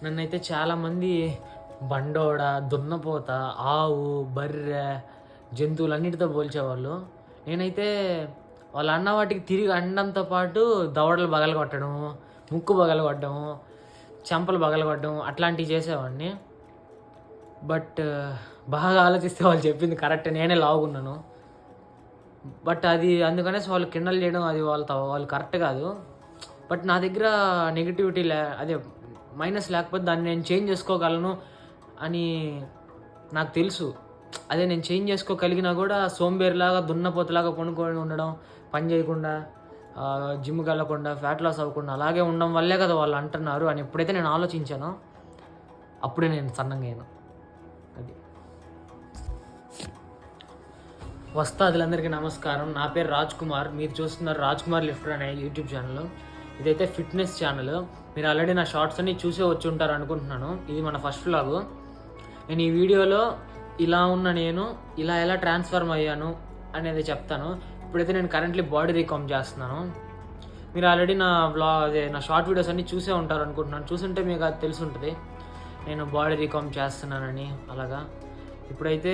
నన్నైతే చాలామంది బండోడ, దున్నపోత, ఆవు, బర్రె, జంతువులన్నిటితో పోల్చేవాళ్ళు. నేనైతే వాళ్ళు అన్న వాటికి తిరిగి అనడంతో పాటు దవడలు పగలగొట్టడము, ముక్కు పగలగొట్టడము, చెంపలు పగలగొట్టడం అట్లాంటివి చేసేవాడిని. బట్ బాగా ఆలోచిస్తే వాళ్ళు చెప్పింది కరెక్ట్, నేనే లావుకున్నాను. బట్ అది అందుకనేసి వాళ్ళు కిండల్ చేయడం అది వాళ్ళు కరెక్ట్ కాదు. బట్ నా దగ్గర నెగిటివిటీ అదే మైనస్ లేకపోతే దాన్ని నేను చేంజ్ చేసుకోగలను అని నాకు తెలుసు. అదే నేను చేంజ్ చేసుకోగలిగినా కూడా సోంబేరిలాగా దున్నపోతులాగా కొనుక్కొని ఉండడం, పని చేయకుండా, జిమ్కి వెళ్ళకుండా, ఫ్యాట్ లాస్ అవ్వకుండా అలాగే ఉండడం వల్లే కదా వాళ్ళు అంటున్నారు అని ఎప్పుడైతే నేను ఆలోచించానో అప్పుడే నేను సన్నంగా అయ్యాను. అది వస్తాదులందరికీ నమస్కారం. నా పేరు రాజ్ కుమార్. మీరు చూస్తున్నారు రాజ్ కుమార్ లిఫ్టర్ అనే యూట్యూబ్ ఛానల్. ఇదైతే ఫిట్నెస్ ఛానల్. మీరు ఆల్రెడీ నా షార్ట్స్ అన్ని చూసే వచ్చి ఉంటారు అనుకుంటున్నాను. ఇది మన ఫస్ట్ వ్లాగ్. నేను ఈ వీడియోలో ఇలా ఉన్న నేను ఇలా ఎలా ట్రాన్స్ఫార్మ్ అయ్యాను అనేది చెప్తాను. ఇప్పుడైతే నేను కరెంట్లీ బాడీ రీకామ్ చేస్తున్నాను. మీరు ఆల్రెడీ నా షార్ట్ వీడియోస్ అన్నీ చూసే ఉంటారు అనుకుంటున్నాను. చూసుంటే మీకు అది తెలిసి ఉంటుంది నేను బాడీ రీకామ్ చేస్తున్నానని. అలాగా ఇప్పుడైతే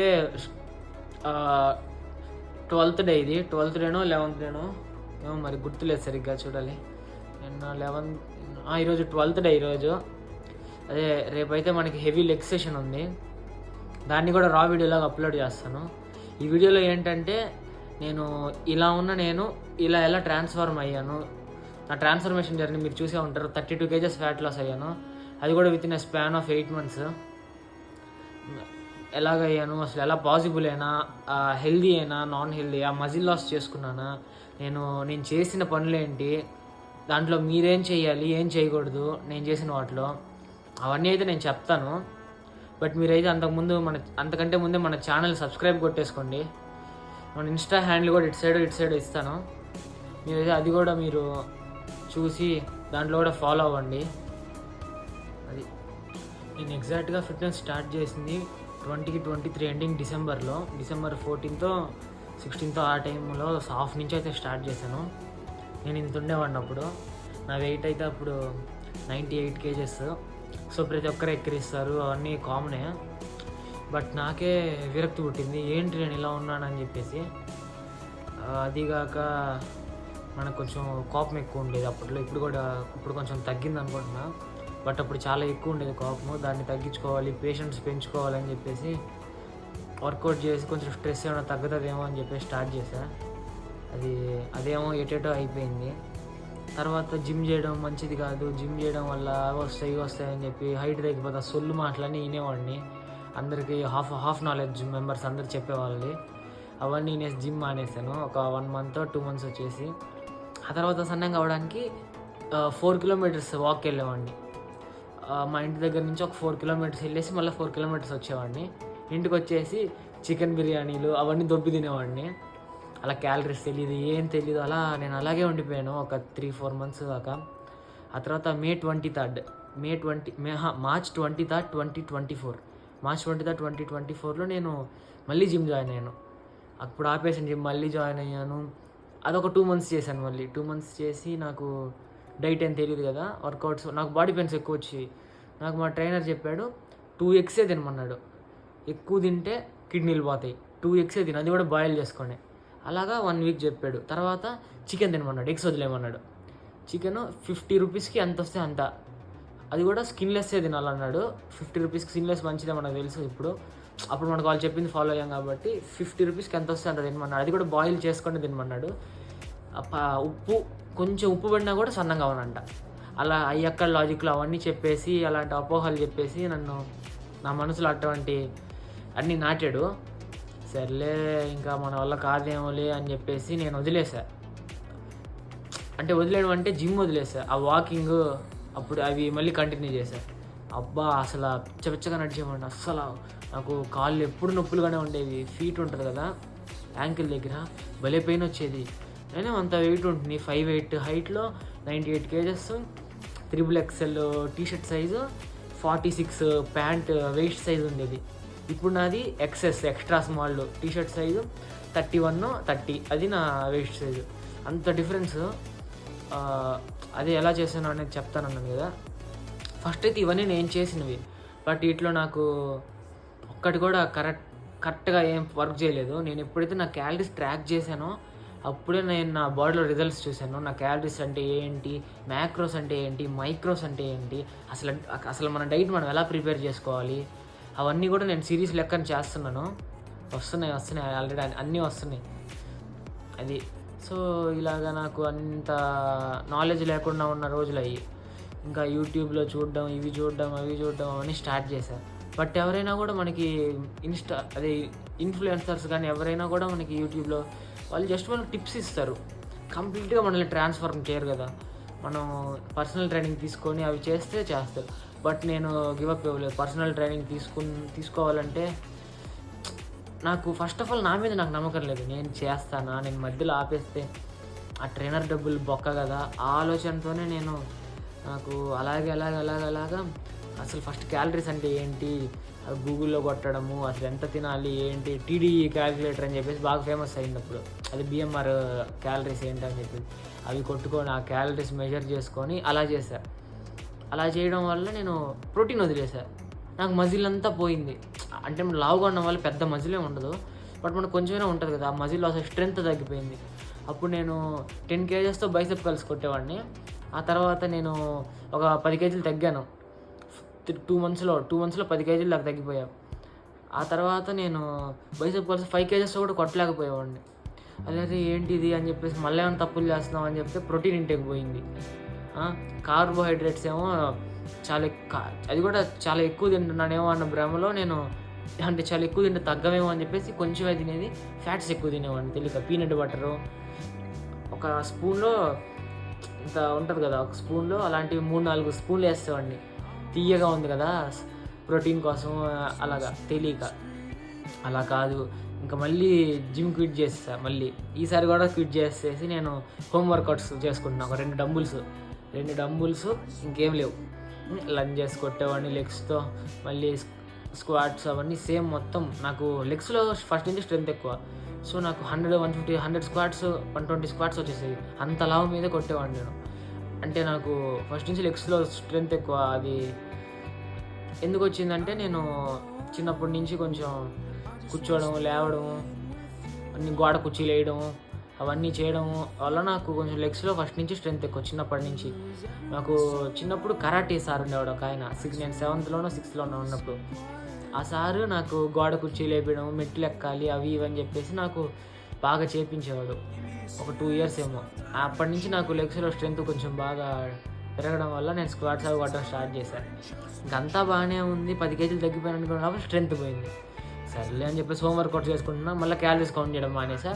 12th డే. ఇది 12th డేనో 11th డేనో ఏమో మరి గుర్తులేదు సరిగ్గా, చూడాలి. ఈరోజు 12th డే. ఈరోజు అదే రేపైతే మనకి హెవీ లెగ్ సెషన్ ఉంది. దాన్ని కూడా రా వీడియోలాగా అప్లోడ్ చేస్తాను. ఈ వీడియోలో ఏంటంటే నేను ఇలా ఉన్న నేను ఇలా ఎలా ట్రాన్స్ఫార్మ్ అయ్యాను, నా ట్రాన్స్ఫర్మేషన్ జర్నీ మీరు చూసే ఉంటారు. 32 kgs ఫ్యాట్ లాస్ అయ్యాను, అది కూడా with in a span of 8 months. ఎలాగయ్యాను, అసలు ఎలా పాసిబుల్ అయినా, హెల్దీ అయినా, నాన్ హెల్దీ, మజిల్ లాస్ చేసుకున్నానా, నేను చేసిన పనులేంటి, దాంట్లో మీరేం చేయాలి, ఏం చేయకూడదు నేను చేసిన వాటిలో, అవన్నీ అయితే నేను చెప్తాను. బట్ మీరైతే అంతకంటే ముందే మన ఛానల్ సబ్స్క్రైబ్ కొట్టేసుకోండి. మన ఇన్స్టా హ్యాండిల్ కూడా ఇటు సైడ్ ఇస్తాను. మీరైతే అది కూడా మీరు చూసి దాంట్లో కూడా ఫాలో అవ్వండి. అది నేను ఎగ్జాక్ట్గా ఫిట్నెస్ స్టార్ట్ చేసింది 2023 ఎండింగ్ December 14th 16th ఆ టైంలో హాఫ్ నుంచి అయితే స్టార్ట్ చేశాను. నేను ఇంత ఉండేవాడిని అప్పుడు. నా వెయిట్ అయితే అప్పుడు 98 kgs. సో ప్రతి ఒక్కరు ఎక్కిరిస్తారు, అవన్నీ కామనే. బట్ నాకే విరక్తి పుట్టింది, ఏంటి నేను ఇలా ఉన్నానని చెప్పేసి. అదిగాక మనకు కొంచెం కోపం ఎక్కువ ఉండేది అప్పట్లో. ఇప్పుడు కొంచెం తగ్గింది అనుకుంటున్నా. బట్ అప్పుడు చాలా ఎక్కువ ఉండేది కోపము. దాన్ని తగ్గించుకోవాలి, పేషెన్స్ పెంచుకోవాలని చెప్పేసి వర్కౌట్ చేసి కొంచెం స్ట్రెస్ ఏమైనా తగ్గుతుందేమో అని చెప్పేసి స్టార్ట్ చేశా. అదేమో ఎటేటో అయిపోయింది. తర్వాత జిమ్ చేయడం మంచిది కాదు, జిమ్ చేయడం వల్ల వస్తాయని చెప్పి హైట్ తగ్గిపోతా సొల్లు మాటలన్నీ వినేవాడిని. అందరికీ హాఫ్ నాలెడ్జ్ మెంబర్స్ అందరు చెప్పేవాళ్ళని. అవన్నీ నేను జిమ్ మానేసాను ఒక 1 month 2 months వచ్చేసి. ఆ తర్వాత సన్నంగా అవ్వడానికి 4 kilometers వాక్ వెళ్ళేవాడిని. మా ఇంటి దగ్గర నుంచి ఒక 4 kilometers వెళ్ళేసి మళ్ళీ 4 kilometers వచ్చేవాడిని. ఇంటికి వచ్చేసి చికెన్ బిర్యానీలు అవన్నీ దొబ్బి తినేవాడిని. అలా క్యాలరీస్ తెలియదు, ఏం తెలియదు, నేను అలాగే ఉండిపోయాను ఒక 3-4 months దాకా. ఆ తర్వాత మార్చ్ 23rd 2024లో నేను మళ్ళీ జిమ్ జాయిన్ అయ్యాను. అప్పుడు ఆపేసిన జిమ్ మళ్ళీ జాయిన్ అయ్యాను. అదొక 2 months చేశాను. మళ్ళీ 2 months చేసి నాకు డైట్ ఏం తెలియదు కదా, వర్కౌట్స్, నాకు బాడీ పెయిన్స్ ఎక్కువ వచ్చి నాకు మా ట్రైనర్ చెప్పాడు 2 eggs తినమన్నాడు. ఎక్కువ తింటే కిడ్నీలు పోతాయి, 2 eggs తిను, అది కూడా బాయిల్ చేసుకోండి. అలాగా 1 week చెప్పాడు. తర్వాత చికెన్ తినమన్నాడు, ఎగ్స్ వదిలేమన్నాడు. చికెన్ 50 rupeesకి ఎంత వస్తే అంత, అది కూడా స్కిన్లెస్సే తినాలన్నాడు. 50 rupeesకి స్కిన్లెస్ మంచిదే మనకు తెలుసు. అప్పుడు మనకు వాళ్ళు చెప్పింది ఫాలో అయ్యాం కాబట్టి 50 rupeesకి ఎంత వస్తే అంత తినమన్నాడు. అది కూడా బాయిల్ చేసుకొని తినమన్నాడు. కొంచెం ఉప్పు పడినా కూడా సన్నంగా అవునంట. అలా అయ్యక్కడ లాజిక్లు అవన్నీ చెప్పేసి, అలాంటి అపోహలు చెప్పేసి నా మనసులో అటువంటి అన్నీ నాటాడు. సర్లే ఇంకా మన వల్ల కాదేమోలే అని చెప్పేసి నేను వదిలేసా. అంటే వదిలేయడం అంటే జిమ్ వదిలేసా, ఆ వాకింగ్ అప్పుడు అవి మళ్ళీ కంటిన్యూ చేశా. అబ్బా అసలు పిచ్చగా నడిచేవాడిని. అస్సలు నాకు కాళ్ళు ఎప్పుడు నొప్పులుగానే ఉండేవి. ఫీట్ ఉంటుంది కదా యాంకిల్ దగ్గర, భలే పెయిన్ వచ్చేది. నేను అంత వెయిట్ ఉంటుంది, 5'8" హైట్లో, 98 kgs, XXL T shirt size, 46 pant weight size ఉండేది. ఇప్పుడు నాది ఎక్స్ట్రా స్మాల్ టీషర్ట్ సైజు 31-30, అది నా వెయిట్ సైజు. అంత డిఫరెన్స్. అది ఎలా చేశాను అనేది చెప్తానన్నాను కదా. ఫస్ట్ అయితే ఇవన్నీ నేను చేసినవి, బట్ వీటిలో నాకు ఒక్కటి కూడా కరెక్ట్గా ఏం వర్క్ చేయలేదు. నేను ఎప్పుడైతే నా క్యాలరీస్ ట్రాక్ చేశానో అప్పుడే నేను నా బాడీలో రిజల్ట్స్ చూశాను. నా క్యాలరీస్ అంటే ఏంటి, మ్యాక్రోస్ అంటే ఏంటి, మైక్రోస్ అంటే ఏంటి, అసలు మన డైట్ మనం ఎలా ప్రిపేర్ చేసుకోవాలి, అవన్నీ కూడా నేను సిరీస్ లెక్కన చేస్తున్నాను. వస్తున్నాయి ఆల్రెడీ అన్నీ వస్తున్నాయి. అది సో ఇలాగా నాకు అంత నాలెడ్జ్ లేకుండా ఉన్న రోజులు అయ్యి ఇంకా యూట్యూబ్లో చూడడం, అవి చూడడం అవన్నీ స్టార్ట్ చేశాను. బట్ ఎవరైనా కూడా మనకి ఇన్ఫ్లుయెన్సర్స్ కానీ ఎవరైనా కూడా మనకి యూట్యూబ్లో వాళ్ళు జస్ట్ మనకు టిప్స్ ఇస్తారు, కంప్లీట్గా మనల్ని ట్రాన్స్ఫార్మ్ చేయరు కదా. మనం పర్సనల్ ట్రైనింగ్ తీసుకొని అవి చేస్తారు. బట్ నేను గివప్ ఇవ్వలేదు. పర్సనల్ ట్రైనింగ్ తీసుకోవాలంటే నాకు ఫస్ట్ ఆఫ్ ఆల్ నా మీద నాకు నమ్మకం లేదు. నేను చేస్తానా, నేను మధ్యలో ఆపేస్తే ఆ ట్రైనర్ డబ్బులు బొక్క కదా, ఆ ఆలోచనతోనే నాకు అలాగా అసలు ఫస్ట్ క్యాలరీస్ అంటే ఏంటి అది గూగుల్లో కొట్టడము, అసలు ఎంత తినాలి ఏంటి, టీడీఈ క్యాలిక్యులేటర్ అని చెప్పేసి బాగా ఫేమస్ అయినప్పుడు, అది బిఎంఆర్ క్యాలరీస్ ఏంటి అని చెప్పి అవి కొట్టుకొని ఆ క్యాలరీస్ మెజర్ చేసుకొని అలా చేశాను. అలా చేయడం వల్ల నేను ప్రోటీన్ వదిలేశాను. నాకు మజిల్ అంతా పోయింది. అంటే లావుగా ఉన్న వాళ్ళు పెద్ద మజిలే ఉండదు, బట్ మనకు కొంచెమైనా ఉంటుంది కదా, ఆ మజిల్ అసలు స్ట్రెంత్ తగ్గిపోయింది. అప్పుడు నేను 10 kgsతో బైసెప్ కర్ల్స్ కొట్టేవాడిని. ఆ తర్వాత నేను ఒక 10 kg తగ్గాను. 2 monthsలో 10 kg దాకా తగ్గిపోయా. ఆ తర్వాత నేను బైసెప్ కర్ల్స్ 5 kgsతో కూడా కొట్టలేకపోయేవాడిని. అదే ఏంటిది అని చెప్పేసి మళ్ళీ ఏమైనా తప్పులు చేస్తున్నాం అని చెప్తే ప్రోటీన్ ఇంటేక్ పోయింది. కార్బోహైడ్రేట్స్ ఏమో అది కూడా చాలా ఎక్కువ తింటున్నానేమో అన్న భ్రమలో నేను అంటే చాలా ఎక్కువ తింటే తగ్గమేమో అని చెప్పేసి కొంచెమే తినేది, ఫ్యాట్స్ ఎక్కువ తినేవాడిని తెలియక. పీనట్ బటరు ఒక స్పూన్లో ఇంత ఉంటుంది కదా, ఒక స్పూన్లో అలాంటివి 3-4 స్పూన్లు వేసేవాడిని. తీయగా ఉంది కదా ప్రోటీన్ కోసం అలాగా తెలియక. అలా కాదు, ఇంకా మళ్ళీ జిమ్ క్విట్ చేస్తా. మళ్ళీ ఈసారి కూడా క్విట్ చేసేసి నేను హోమ్ వర్కౌట్స్ చేసుకుంటున్నాను. ఒక 2 డంబుల్స్ ఇంకేం లేవు. లంజెస్ కొట్టేవాడిని లెగ్స్తో, మళ్ళీ స్క్వాట్స్ అవన్నీ సేమ్. మొత్తం నాకు లెగ్స్లో ఫస్ట్ నుంచి స్ట్రెంత్ ఎక్కువ. సో నాకు 100 స్క్వాట్స్ 120 స్క్వాట్స్ వచ్చేసాయి. అంత లావు మీద కొట్టేవాడిని నేను. అంటే నాకు ఫస్ట్ నుంచి లెగ్స్లో స్ట్రెంత్ ఎక్కువ. అది ఎందుకు వచ్చిందంటే నేను చిన్నప్పటి నుంచి కొంచెం కూర్చోవడం, లేవడం, అన్ని గోడ కుర్చీలు వేయడం అవన్నీ చేయడం వల్ల నాకు కొంచెం లెగ్స్లో ఫస్ట్ నుంచి స్ట్రెంత్ ఎక్కువ. చిన్నప్పటి నుంచి నాకు చిన్నప్పుడు కరాటే సార్ ఉండేవాడు ఒక ఆయన. నేను 7th-లోనో 6th-లోనో ఉన్నప్పుడు ఆ సారు నాకు గోడ కుర్చీ లేపడం, మెట్లు ఎక్కాలి అవి ఇవని చెప్పేసి నాకు బాగా చేపించేవాడు. ఒక 2 years ఏమో. అప్పటి నుంచి నాకు లెగ్స్లో స్ట్రెంత్ కొంచెం బాగా పెరగడం వల్ల నేను స్క్వాట్స్ అవి కొట్టడం స్టార్ట్ చేశాను. ఇంకంతా బాగానే ఉంది. 10 kg తగ్గిపోయాను అనుకున్నప్పుడు స్ట్రెంత్ పోయింది. సర్లే అని చెప్పేసి హోమ్ వర్కౌట్ చేసుకుంటున్నా. మళ్ళీ క్యాలరీస్ కౌంట్ చేయడం మానేసా.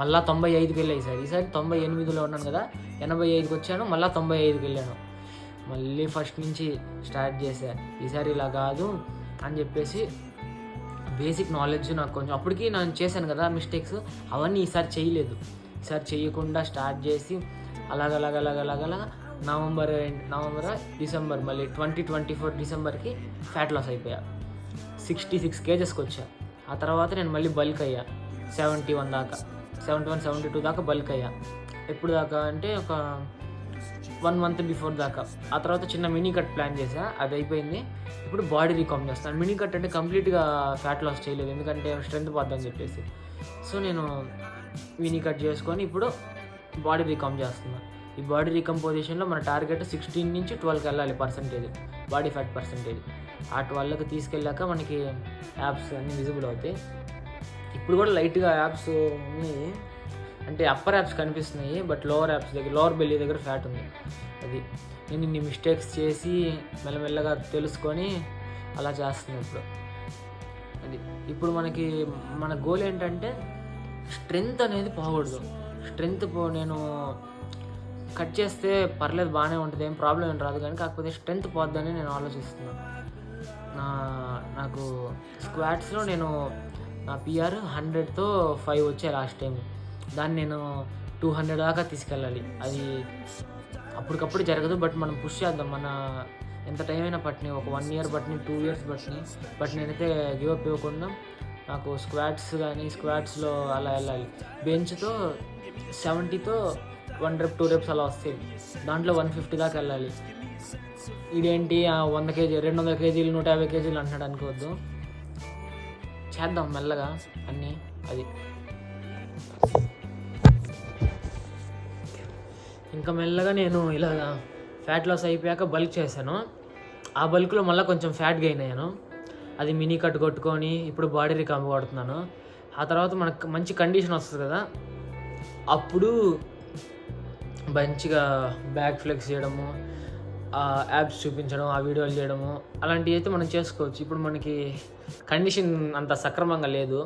మళ్ళీ 95కి వెళ్ళాయి సార్. ఈసారి 98లో ఉన్నాను కదా, 85కి వచ్చాను. మళ్ళీ 95కి వెళ్ళాను. మళ్ళీ ఫస్ట్ నుంచి స్టార్ట్ చేశా. ఈసారి ఇలా కాదు అని చెప్పేసి బేసిక్ నాలెడ్జ్ నాకు కొంచెం, అప్పటికి నేను చేశాను కదా మిస్టేక్స్, అవన్నీ ఈసారి చేయలేదు. ఈసారి చేయకుండా స్టార్ట్ చేసి అలాగ నవంబర్ డిసెంబర్ మళ్ళీ 2024 డిసెంబర్కి ఫ్యాట్ లాస్ అయిపోయా. 66 kgsకి వచ్చా. ఆ తర్వాత నేను మళ్ళీ బల్క్ అయ్యా. 71-72 దాకా బల్క్ అయ్యా. ఎప్పుడు దాకా అంటే ఒక 1 month బిఫోర్ దాకా. ఆ తర్వాత చిన్న మినీ కట్ ప్లాన్ చేశా, అది అయిపోయింది. ఇప్పుడు బాడీ రీకామ్ చేస్తాను. మినీ కట్ అంటే కంప్లీట్గా ఫ్యాట్ లాస్ చేయలేదు, ఎందుకంటే స్ట్రెంత్ పోద్దని చెప్పేసి. సో నేను మినీ కట్ చేసుకొని ఇప్పుడు బాడీ రీకామ్ చేస్తున్నాను. ఈ బాడీ రీకంపోజిషన్లో మన టార్గెట్ 16 నుంచి 12కి వెళ్ళాలి పర్సంటేజ్, బాడీ ఫ్యాట్ పర్సంటేజ్. ఆ 12కి తీసుకెళ్ళాక మనకి యాప్స్ అన్నీ విజిబుల్ అవుతాయి. ఇప్పుడు కూడా లైట్గా యాప్స్ ఉన్నాయి, అంటే అప్పర్ యాప్స్ కనిపిస్తున్నాయి, బట్ లోవర్ యాప్స్ దగ్గర, లోవర్ బెల్లీ దగ్గర ఫ్యాట్ ఉంది. అది నేను ఇన్ని మిస్టేక్స్ చేసి మెల్లమెల్లగా తెలుసుకొని అలా చేస్తున్నాను ఇప్పుడు. అది ఇప్పుడు మన గోల్ ఏంటంటే స్ట్రెంగ్త్ అనేది పోకూడదు. నేను కట్ చేస్తే పర్లేదు, బాగానే ఉంటుంది, ఏం ప్రాబ్లం ఏం రాదు, కానీ కాకపోతే స్ట్రెంగ్త్ పోద్దని నేను ఆలోచిస్తున్నాను. నాకు స్క్వాట్స్లో నా PR 100తో 5 వచ్చాయి లాస్ట్ టైం. దాన్ని నేను 200 దాకా తీసుకెళ్ళాలి. అది అప్పటికప్పుడు జరగదు, బట్ మనం పుష్ చేద్దాం. మన ఎంత టైం అయినా పట్టినాయి, ఒక 1 year పట్టినాయి, 2 years పట్టినాయి, బట్ నేనైతే గివప్ ఇవ్వకుండా నాకు స్క్వాట్స్లో అలా వెళ్ళాలి. బెంచ్తో 70తో 1 rep 2 reps అలా వస్తాయి, దాంట్లో 150 దాకా వెళ్ళాలి. ఇదేంటి 100 కేజీ 200 కేజీలు 150 కేజీలు అంటున్నాడు అనుకోవద్దు. చేద్దాం మెల్లగా అన్నీ. అది ఇంకా మెల్లగా నేను ఇలా ఫ్యాట్ లాస్ అయిపోయాక బల్క్ చేశాను. ఆ బల్క్లో మళ్ళీ కొంచెం ఫ్యాట్ గెయిన్ అయ్యాను. అది మినీ కట్ కొట్టుకొని ఇప్పుడు బాడీ రికాంబ్ కొడుతున్నాను. ఆ తర్వాత మనకు మంచి కండిషన్ వస్తుంది కదా, అప్పుడు మంచిగా బ్యాక్ ఫ్లెక్స్ చేయడము, యాప్స్ చూపించడం, ఆ వీడియోలు చేయడము అలాంటివి అయితే మనం చేసుకోవచ్చు. ఇప్పుడు మనకి కండిషన్ అంత సక్రమంగా లేదు.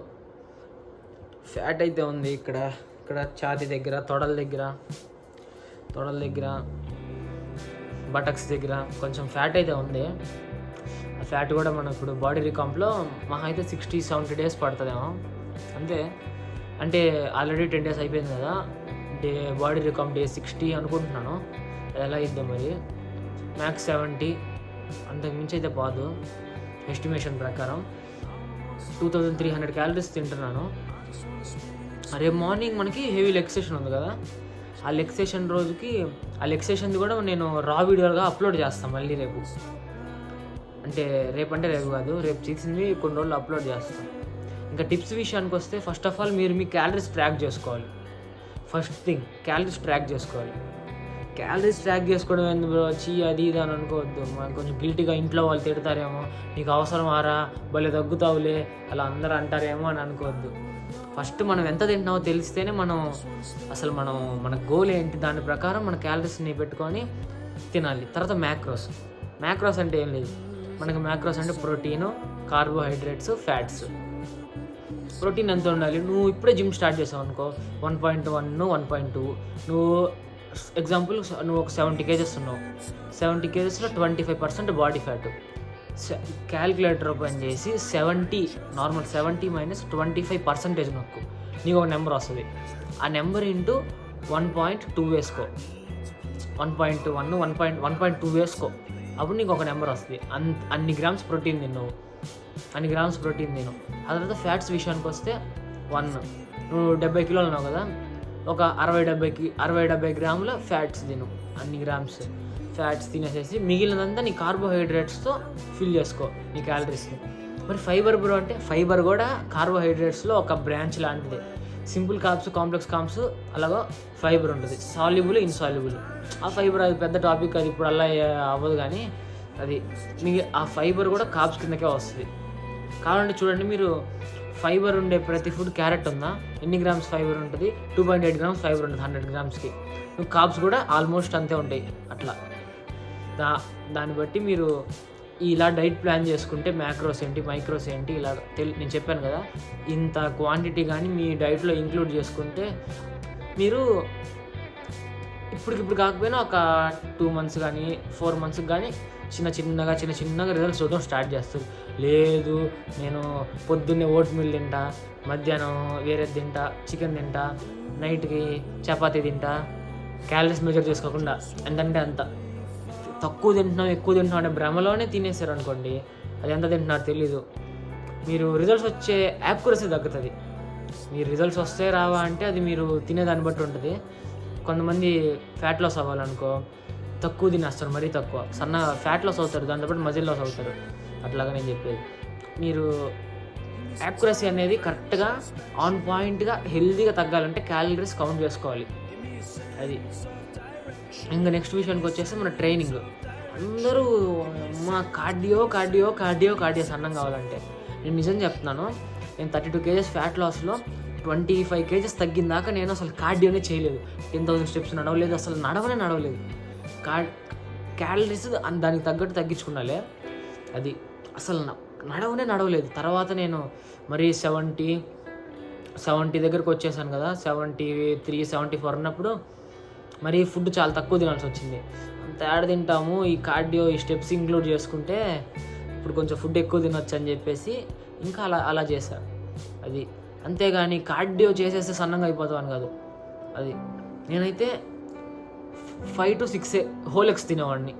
ఫ్యాట్ అయితే ఉంది ఇక్కడ ఛాతీ దగ్గర, తొడల దగ్గర బటక్స్ దగ్గర కొంచెం ఫ్యాట్ అయితే ఉంది. ఆ ఫ్యాట్ కూడా మనం ఇప్పుడు బాడీ రికాంప్లో మహా అయితే 60-70 డేస్ పడుతుందేమో అంతే. అంటే ఆల్రెడీ 10 డేస్ అయిపోయింది కదా, బాడీ రికాంప్ డే 60 అనుకుంటున్నాను. ఎలా ఇద్దాం మరి, మ్యాక్స్ 70, అంతకు మించి అయితే పోదు. ఎస్టిమేషన్ ప్రకారం 2300 క్యాలరీస్ తింటున్నాను. రేపు మార్నింగ్ మనకి హెవీ లెగ్ సెషన్ ఉంది కదా, ఆ లెగ్ సెషన్ రోజుకి ఆ లెగ్ సెషన్ది కూడా నేను రా వీడియోగా అప్లోడ్ చేస్తాను మళ్ళీ రేపు. అంటే రేపు కాదు, రేపు చేసింది కొన్ని రోజులు అప్లోడ్ చేస్తాను. ఇంకా టిప్స్ విషయానికి వస్తే, ఫస్ట్ ఆఫ్ ఆల్ మీరు మీ క్యాలరీస్ ట్రాక్ చేసుకోవాలి. ఫస్ట్ థింగ్ క్యాలరీస్ ట్రాక్ చేసుకోవాలి. క్యాలరీస్ ట్రాక్ చేసుకోవడం ఎందుకు వచ్చి అది ఇది అని అనుకోవద్దు. మనకు కొంచెం గిల్టీగా ఇంట్లో వాళ్ళు తిడతారేమో, నీకు అవసరం ఆరా భలే తగ్గుతావులే అలా అందరూ అంటారేమో అని అనుకోవద్దు. ఫస్ట్ మనం ఎంత తింటున్నామో తెలిస్తేనే మన గోల్ ఏంటి, దాని ప్రకారం మన క్యాలరీస్ని పెట్టుకొని తినాలి. తర్వాత మ్యాక్రోస్ అంటే ఏం లేదు, మనకి మ్యాక్రోస్ అంటే ప్రోటీను, కార్బోహైడ్రేట్స్, ఫ్యాట్స్. ప్రోటీన్ ఎంత ఉండాలి, నువ్వు ఇప్పుడే జిమ్ స్టార్ట్ చేసావు అనుకో 1.1 1.2, నువ్వు ఎగ్జాంపుల్ నువ్వు ఒక 70 కేజెస్ ఉన్నావు, 70 కేజెస్లో 25% బాడీ ఫ్యాట్. క్యాల్కులేటర్ ఓపెన్ చేసి 70 నార్మల్ 70 - 25% నొక్కు, నీకు ఒక నెంబర్ వస్తుంది. ఆ నెంబర్ ఇంటూ 1.2 వేసుకో, 1.1 1.2 వేసుకో, అప్పుడు నీకు ఒక నెంబర్ వస్తుంది. అన్ని గ్రామ్స్ ప్రోటీన్ తిన్నావు. ఆ తర్వాత ఫ్యాట్స్ విషయానికి వస్తే 1, నువ్వు 70 కిలోలు ఉన్నావు కదా, ఒక 60-70 గ్రాముల ఫ్యాట్స్ తిను. అన్ని గ్రామ్స్ ఫ్యాట్స్ తినేసేసి మిగిలినంతా నీ కార్బోహైడ్రేట్స్తో ఫిల్ చేసుకో నీ క్యాలరీస్ని. మరి ఫైబర్ బ్రో అంటే, ఫైబర్ కూడా కార్బోహైడ్రేట్స్లో ఒక బ్రాంచ్ లాంటిది. సింపుల్ కార్బ్స్, కాంప్లెక్స్ కార్బ్స్ అలాగా ఫైబర్ ఉంటుంది, సాల్యుబుల్, ఇన్సాల్యుబుల్. ఆ ఫైబర్ అది పెద్ద టాపిక్, అది ఇప్పుడు అలా అవ్వదు. కానీ అది ఆ ఫైబర్ కూడా కార్బ్స్ కిందకే వస్తుంది. కావాలంటే చూడండి, మీరు ఫైబర్ ఉండే ప్రతి ఫుడ్, క్యారెట్ ఉందా, ఎన్ని గ్రామ్స్ ఫైబర్ ఉంటుంది, 2.8 గ్రామ్స్ ఫైబర్ ఉంటుంది 100 గ్రామ్స్కి. నువ్వు కార్బ్స్ కూడా ఆల్మోస్ట్ అంతే ఉంటాయి. అట్లా దాన్ని బట్టి మీరు ఇలా డైట్ ప్లాన్ చేసుకుంటే మ్యాక్రోస్ ఏంటి, మైక్రోస్ ఏంటి ఇలా నేను చెప్పాను కదా, ఇంత క్వాంటిటీ కానీ మీ డైట్లో ఇంక్లూడ్ చేసుకుంటే మీరు ఇప్పటికిప్పుడు కాకపోయినా ఒక 2 మంత్స్ కానీ 4 మంత్స్కి కానీ చిన్న చిన్నగా రిజల్ట్స్ చూడడం స్టార్ట్ చేస్తారు. లేదు నేను పొద్దున్నే ఓట్ మీల్ తింటా, మధ్యాహ్నం వేరే తింటా, చికెన్ తింటా, నైట్కి చపాతీ తింటా, క్యాలరీస్ మెజర్ చేసుకోకుండా ఎంతంటే అంత తక్కువ తింటున్నాం ఎక్కువ తింటున్నాం అంటే భ్రమలోనే తినేసారు అనుకోండి, అది ఎంత తింటున్నారో తెలీదు. మీరు రిజల్ట్స్ వచ్చే యాక్యురసీ తగ్గుతుంది. మీరు రిజల్ట్స్ వస్తే రావా అంటే అది మీరు తినేదాన్ని బట్టి ఉంటుంది. కొంతమంది ఫ్యాట్ లాస్ అవ్వాలనుకో తక్కువ తినేస్తారు, మరీ తక్కువ, ఫ్యాట్ లాస్ అవుతారు, దాంతోపాటు మజిల్ లాస్ అవుతారు. అట్లాగా నేను చెప్పేది, మీరు యాక్యురసీ అనేది కరెక్ట్గా ఆన్ పాయింట్గా హెల్తీగా తగ్గాలంటే క్యాలరీస్ కౌంట్ చేసుకోవాలి. అది ఇంకా నెక్స్ట్ విషయానికి వచ్చేస్తే మన ట్రైనింగ్. అందరూ మా కార్డియో సన్నం కావాలంటే, నేను నిజం చెప్తున్నాను, నేను 32 కేజెస్ ఫ్యాట్ లాస్లో 25 కేజెస్ తగ్గిందాక నేను అసలు కార్డియోనే చేయలేదు. 10,000 స్టెప్స్ నడవలేదు, అసలు నడవలేదు. క్యాలరీస్ దానికి తగ్గట్టు తగ్గించుకున్నాలే, అది అసలు నడవలేదు. తర్వాత నేను మరీ 70 దగ్గరకు వచ్చేసాను కదా, 73, 74 ఉన్నప్పుడు మరి ఫుడ్ చాలా తక్కువ తినాల్సి వచ్చింది. అంత యాడ్ తింటాము, ఈ కార్డియో ఈ స్టెప్స్ ఇంక్లూడ్ చేసుకుంటే ఇప్పుడు కొంచెం ఫుడ్ ఎక్కువ తినొచ్చు అని చెప్పేసి ఇంకా అలా చేశాను. అది అంతేగాని కార్డియో చేసేస్తే సన్నంగా అయిపోతాం అని కాదు. అది నేనైతే 5 to 6 హోల్ ఎగ్స్ తినేవాడిని.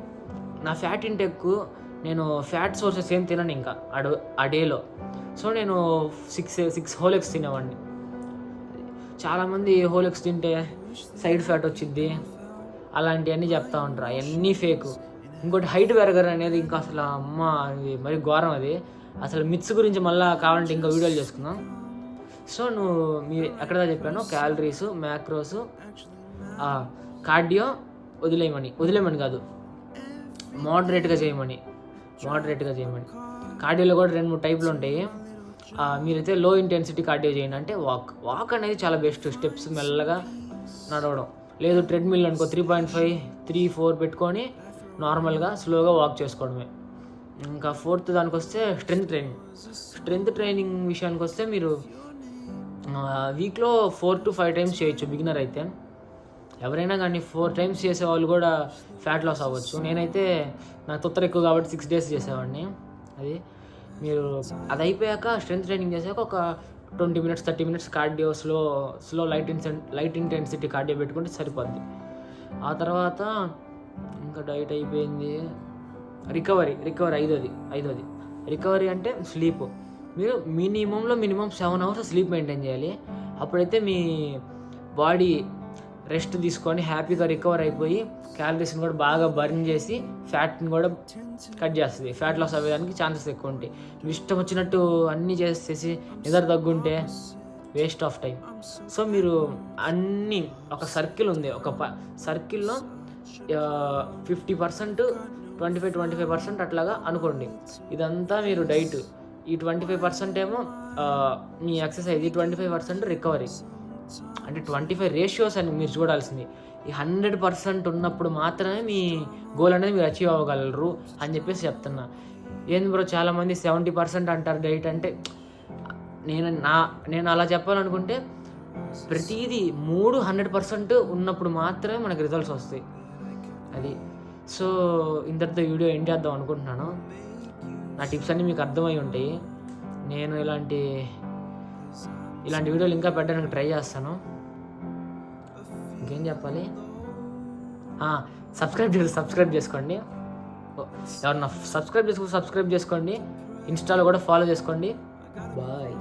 నా ఫ్యాట్ ఇంటెక్, నేను ఫ్యాట్ సోర్సెస్ ఏం తినను ఇంకా ఆ డేలో. సో నేను 6 హోల్ ఎగ్స్ తినేవాడిని. చాలామంది హోల్ ఎగ్స్ తింటే సైడ్ ఫ్యాట్ వచ్చింది అలాంటివన్నీ చెప్తా ఉంటారు, అవన్నీ ఫేకు. ఇంకోటి హైట్ బర్గర్ అనేది ఇంకా అసలు అమ్మ అది మరి ఘోరం అది. అసలు మిత్స్ గురించి మళ్ళీ కావాలంటే ఇంకా వీడియోలు చేసుకుందాం. సో మీరు ఎక్కడ చెప్పాను, క్యాలరీస్, మ్యాక్రోస్, కార్డియో వదిలేయమని కాదు, మోడరేట్గా చేయమని. కార్డియోలో కూడా 2-3 టైపులు ఉంటాయి. మీరైతే లో ఇంటెన్సిటీ కార్డియో చేయండి, అంటే వాక్ అనేది చాలా బెస్ట్. స్టెప్స్ మెల్లగా నడవడం, లేదు ట్రెడ్మిల్ అనుకో 3.5, 3-4 పెట్టుకొని నార్మల్గా స్లోగా వాక్ చేసుకోవడమే. ఇంకా 4th దానికి వస్తే స్ట్రెంగ్త్ ట్రైనింగ్ విషయానికి వస్తే మీరు వీక్లో 4 to 5 టైమ్స్ చేయొచ్చు. బిగినర్ అయితే ఎవరైనా కానీ 4 టైమ్స్ చేసే వాళ్ళు కూడా ఫ్యాట్ లాస్ అవ్వచ్చు. నేనైతే నాకు తొత్తర ఎక్కువ కాబట్టి 6 days చేసేవాడిని. అది మీరు అది అయిపోయాక స్ట్రెంగ్త్ ట్రైనింగ్ చేసాక ఒక 20 minutes 30 minutes cardio slow light intensity cardio పెట్టుకుంటే సరిపోద్ది. ఆ తర్వాత ఇంకా డైట్ అయిపోయింది. రికవరీ ఐదోది రికవరీ అంటే స్లీప్. మీరు మినిమం 7 hours స్లీప్ మెయింటైన్ చేయాలి. అప్పుడైతే మీ బాడీ రెస్ట్ తీసుకొని హ్యాపీగా రికవర్ అయిపోయి క్యాలరీస్ని కూడా బాగా బర్న్ చేసి ఫ్యాట్ని కూడా కట్ చేస్తుంది. ఫ్యాట్ లాస్ అవ్వడానికి ఛాన్సెస్ ఎక్కువ ఉంటాయి. మీ ఇష్టం వచ్చినట్టు అన్నీ చేసేసి నిద్ర తగ్గుంటే వేస్ట్ ఆఫ్ టైం. సో మీరు అన్నీ ఒక సర్కిల్ ఉంది, ఒక సర్కిల్లో 50%, 25% అట్లాగా అనుకోండి. ఇదంతా మీరు డైట్, ఈ 25% ఏమో మీ ఎక్సర్సైజ్, ఈ 25% రికవరీ. అంటే 25 రేషియోస్ అని మీరు చూడాల్సింది. ఈ 100% ఉన్నప్పుడు మాత్రమే మీ గోల్ అనేది మీరు అచీవ్ అవ్వగలరు అని చెప్పేసి చెప్తున్నా. ఏంది బ్రో చాలామంది 70% అంటారు డైట్ అంటే. నేను అలా చెప్పాలనుకుంటే ప్రతిదీ 100% ఉన్నప్పుడు మాత్రమే మనకు రిజల్ట్స్ వస్తాయి. అది సో ఇంతటితో వీడియో ఎండ్ చేద్దాం అనుకుంటున్నాను. నా టిప్స్ అన్నీ మీకు అర్థమై ఉంటాయి. నేను ఇలాంటి వీడియోలు ఇంకా పెట్టడానికి ట్రై చేస్తాను. ఇంకేం చెప్పాలి, సబ్స్క్రైబ్ చేసుకోండి. ఎవరన్నా సబ్స్క్రైబ్ చేసుకోండి. ఇన్స్టాలో కూడా ఫాలో చేసుకోండి. బాయ్.